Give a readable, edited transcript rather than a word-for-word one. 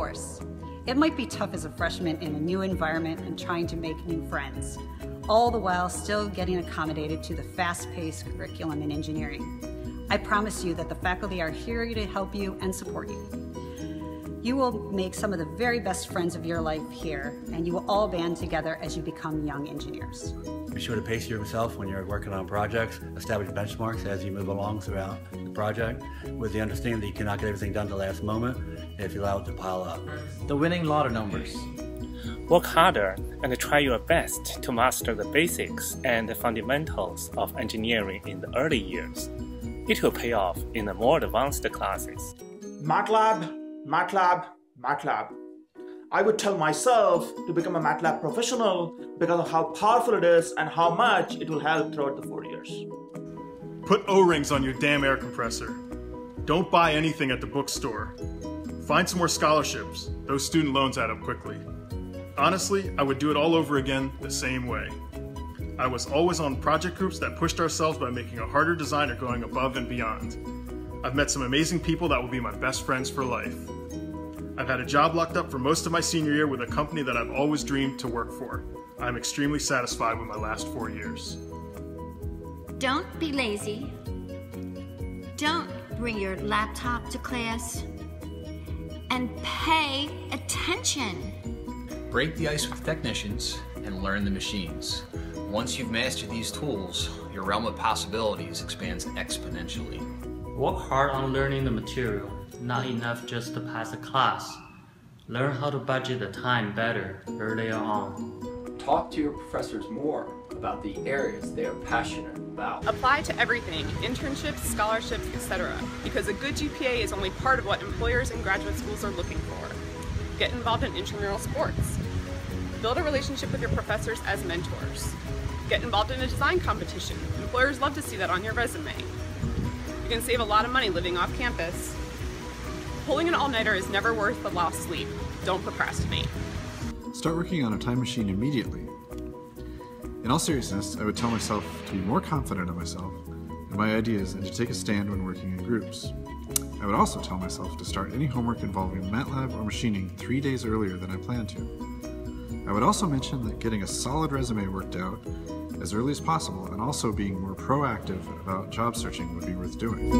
course. It might be tough as a freshman in a new environment and trying to make new friends, all the while still getting accommodated to the fast-paced curriculum in engineering. I promise you that the faculty are here to help you and support you. You will make some of the very best friends of your life here, and you will all band together as you become young engineers. Be sure to pace yourself when you're working on projects, establish benchmarks as you move along throughout the project, with the understanding that you cannot get everything done at the last moment if you allow it to pile up. The winning lotto numbers. Work harder and try your best to master the basics and the fundamentals of engineering in the early years. It will pay off in the more advanced classes. MATLAB, MATLAB, MATLAB. I would tell myself to become a MATLAB professional because of how powerful it is and how much it will help throughout the 4 years. Put O-rings on your damn air compressor. Don't buy anything at the bookstore. Find some more scholarships. Those student loans add up quickly. Honestly, I would do it all over again the same way. I was always on project groups that pushed ourselves by making a harder design or going above and beyond. I've met some amazing people that will be my best friends for life. I've had a job locked up for most of my senior year with a company that I've always dreamed to work for. I'm extremely satisfied with my last 4 years. Don't be lazy. Don't bring your laptop to class. And pay attention. Break the ice with technicians and learn the machines. Once you've mastered these tools, your realm of possibilities expands exponentially. Work hard on learning the material. Not enough just to pass a class. Learn how to budget the time better earlier on. Talk to your professors more about the areas they are passionate about. Apply to everything, internships, scholarships, etc. because a good GPA is only part of what employers and graduate schools are looking for. Get involved in intramural sports. Build a relationship with your professors as mentors. Get involved in a design competition. Employers love to see that on your resume. You can save a lot of money living off campus. Pulling an all-nighter is never worth the lost sleep. Don't procrastinate. Start working on a time machine immediately. In all seriousness, I would tell myself to be more confident of myself and my ideas and to take a stand when working in groups. I would also tell myself to start any homework involving MATLAB or machining 3 days earlier than I planned to. I would also mention that getting a solid resume worked out as early as possible and also being more proactive about job searching would be worth doing.